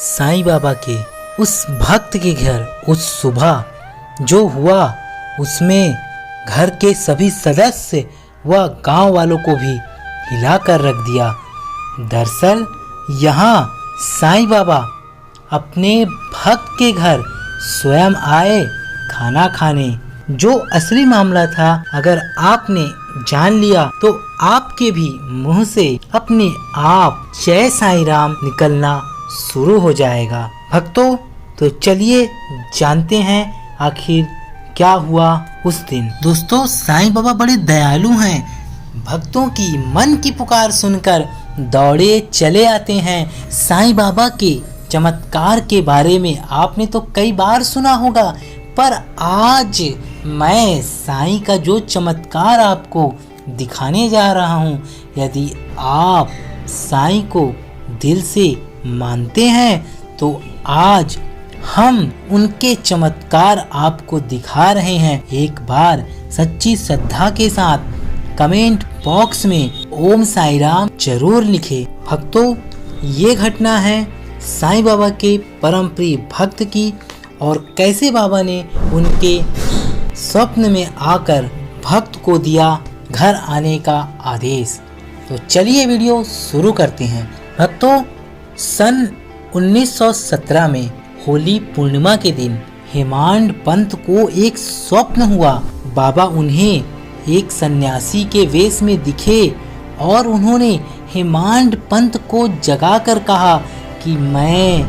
साईं बाबा के उस भक्त के घर उस सुबह जो हुआ उसमें घर के सभी सदस्य व गांव वालों को भी हिलाकर रख दिया। दरअसल यहाँ साईं बाबा अपने भक्त के घर स्वयं आए खाना खाने। जो असली मामला था अगर आपने जान लिया तो आपके भी मुंह से अपने आप जय साईं राम निकलना शुरू हो जाएगा। भक्तों, तो चलिए जानते हैं आखिर क्या हुआ उस दिन। दोस्तों, साईं बाबा बड़े दयालु हैं। भक्तों की मन की पुकार सुनकर दौड़े चले आते हैं। साईं बाबा के चमत्कार के बारे में आपने तो कई बार सुना होगा, पर आज मैं साईं का जो चमत्कार आपको दिखाने जा रहा हूँ, यदि आप साईं को दिल से मानते हैं तो आज हम उनके चमत्कार आपको दिखा रहे हैं। एक बार सच्ची श्रद्धा के साथ कमेंट बॉक्स में ओम साईं राम जरूर लिखें। भक्तों, ये घटना है साईं बाबा के परम प्रिय भक्त की और कैसे बाबा ने उनके स्वप्न में आकर भक्त को दिया घर आने का आदेश। तो चलिए वीडियो शुरू करते हैं। भक्तों, सन 1917 में होली पूर्णिमा के दिन हेमांड पंत को एक स्वप्न हुआ। बाबा उन्हें एक सन्यासी के वेश में दिखे और उन्होंने हेमांड पंत को जगाकर कहा कि मैं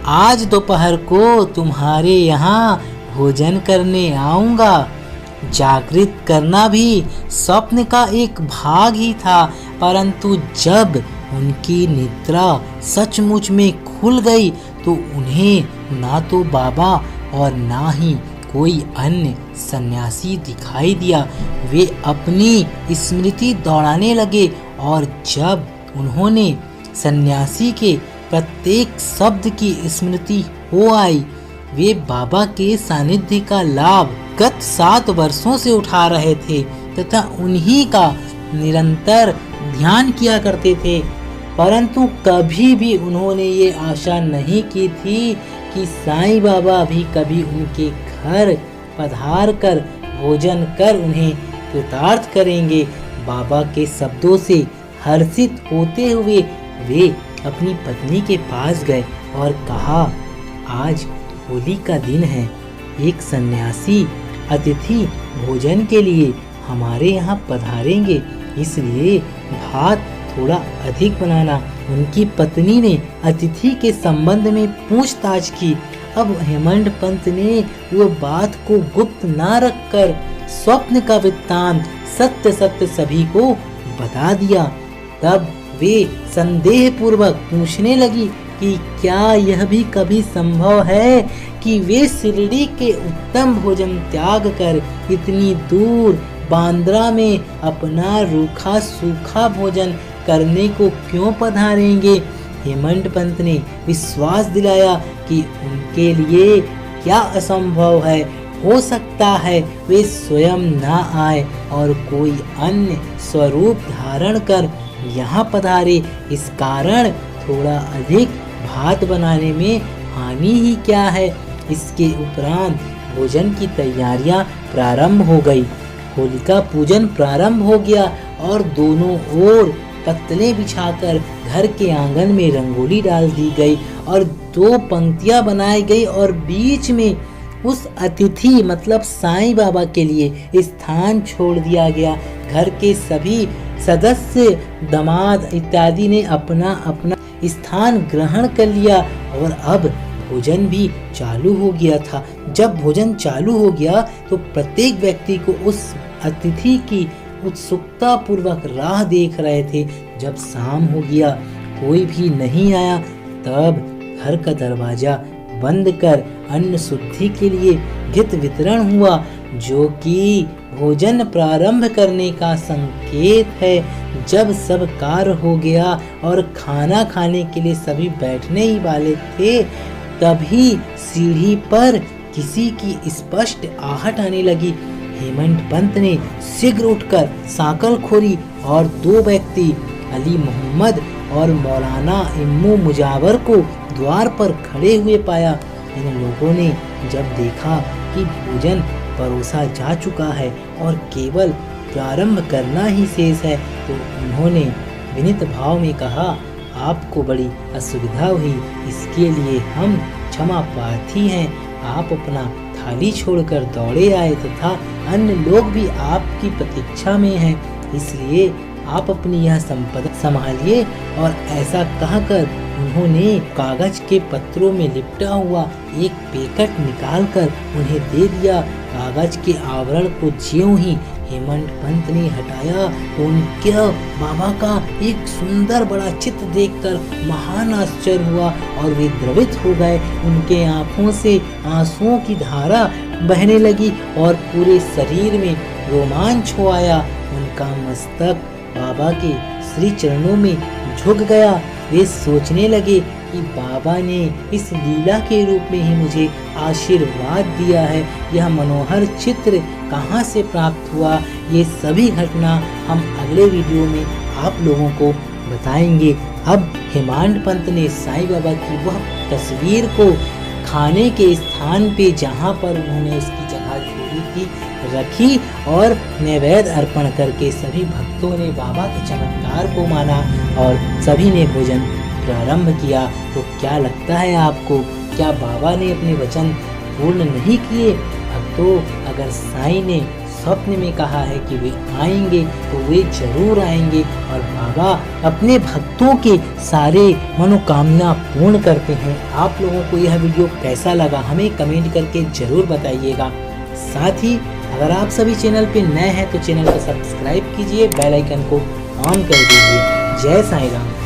आज दोपहर को तुम्हारे यहाँ भोजन करने आऊँगा। जागृत करना भी स्वप्न का एक भाग ही था, परंतु जब उनकी निद्रा सचमुच में खुल गई तो उन्हें ना तो बाबा और ना ही कोई अन्य सन्यासी दिखाई दिया। वे अपनी स्मृति दौड़ाने लगे और जब उन्होंने सन्यासी के प्रत्येक शब्द की स्मृति हो आई, वे बाबा के सानिध्य का लाभ गत 7 वर्षों से उठा रहे थे तथा उन्हीं का निरंतर ध्यान किया करते थे। परंतु कभी भी उन्होंने ये आशा नहीं की थी कि साईं बाबा भी कभी उनके घर पधार कर भोजन कर उन्हें कृतार्थ करेंगे। बाबा के शब्दों से हर्षित होते हुए वे अपनी पत्नी के पास गए और कहा, आज होली का दिन है, एक सन्यासी अतिथि भोजन के लिए हमारे यहाँ पधारेंगे, इसलिए भात थोड़ा अधिक बनाना। उनकी पत्नी ने अतिथि के संबंध में पूछताछ की। अब हेमंड पंत ने वो बात को गुप्त ना रखकर स्वप्न का वृत्तांत सत्य सत्य सभी को बता दिया। तब वे संदेह पूर्वक पूछने लगी कि क्या यह भी कभी संभव है कि वे शिरडी के उत्तम भोजन त्याग कर इतनी दूर बांद्रा में अपना रूखा सूखा भोजन करने को क्यों पधारेंगे। हेमंड पंत ने विश्वास दिलाया कि उनके लिए क्या असंभव है, हो सकता है वे स्वयं ना आए और कोई अन्य स्वरूप धारण कर यहाँ पधारे। इस कारण थोड़ा अधिक भात बनाने में हानि ही क्या है। इसके उपरांत भोजन की तैयारियां प्रारंभ हो गई। होलिका पूजन प्रारंभ हो गया और दोनों ओर पत्तलें बिछाकर घर के आंगन में रंगोली डाल दी गई और 2 पंक्तियां बनाई गई और बीच में उस अतिथि मतलब साईं बाबा के लिए स्थान छोड़ दिया गया। घर के सभी सदस्य, दामाद इत्यादि ने अपना अपना स्थान ग्रहण कर लिया और अब भोजन भी चालू हो गया था। जब भोजन चालू हो गया तो प्रत्येक व्यक्ति को उस अतिथि की उत्सुकता पूर्वक राह देख रहे थे। जब शाम हो गया, कोई भी नहीं आया, तब घर का दरवाजा बंद कर अन्न शुद्धि के लिए घृत वितरण हुआ, जो कि भोजन प्रारंभ करने का संकेत है। जब सब कार्य हो गया और खाना खाने के लिए सभी बैठने ही वाले थे, तभी सीढ़ी पर किसी की स्पष्ट आहट आने लगी। हेमंड पंत ने शीघ्र उठकर साकल खोली और 2 व्यक्ति अली मोहम्मद और मौलाना इम्मू मुजावर को द्वार पर खड़े हुए पाया। इन लोगों ने जब देखा कि भोजन परोसा जा चुका है और केवल प्रारंभ करना ही शेष है, तो उन्होंने विनीत भाव में कहा, आपको बड़ी असुविधा हुई, इसके लिए हम क्षमा प्रार्थी हैं। आप अपना थाली छोड़कर दौड़े आए तथा अन्य लोग भी आपकी प्रतीक्षा में हैं, इसलिए आप अपनी यह संपदा संभालिए। और ऐसा कहकर उन्होंने कागज के पत्रों में लिपटा हुआ एक पैकेट निकालकर उन्हें दे दिया। कागज के आवरण को ज्यों ही हेमंत पंत ने हटाया तो उनके बाबा का एक सुंदर बड़ा चित्र देखकर महान आश्चर्य हुआ और वे द्रवित हो गए। उनके आंखों से आंसुओं की धारा बहने लगी और पूरे शरीर में रोमांच हो आया। उनका मस्तक बाबा के श्री चरणों में झुक गया। वे सोचने लगे कि बाबा ने इस लीला के रूप में ही मुझे आशीर्वाद दिया है। यह मनोहर चित्र कहाँ से प्राप्त हुआ, ये सभी घटना हम अगले वीडियो में आप लोगों को बताएंगे। अब हेमंत पंत ने साईं बाबा की वह तस्वीर को खाने के स्थान पे जहाँ पर उन्होंने उसकी जगह छोड़ी थी रखी और नैवेद्य अर्पण करके सभी भक्तों ने बाबा के चमत्कार को माना और सभी ने भोजन प्रारंभ किया। तो क्या लगता है आपको, क्या बाबा ने अपने वचन पूर्ण नहीं किए? भक्तों, अगर साईं ने स्वप्न में कहा है कि वे आएंगे तो वे जरूर आएंगे और बाबा अपने भक्तों के सारे मनोकामना पूर्ण करते हैं। आप लोगों को यह वीडियो कैसा लगा हमें कमेंट करके जरूर बताइएगा। साथ ही अगर आप सभी चैनल पे नए हैं तो चैनल को सब्सक्राइब कीजिए, बेल आइकन को ऑन कर दीजिए। जय साईं राम।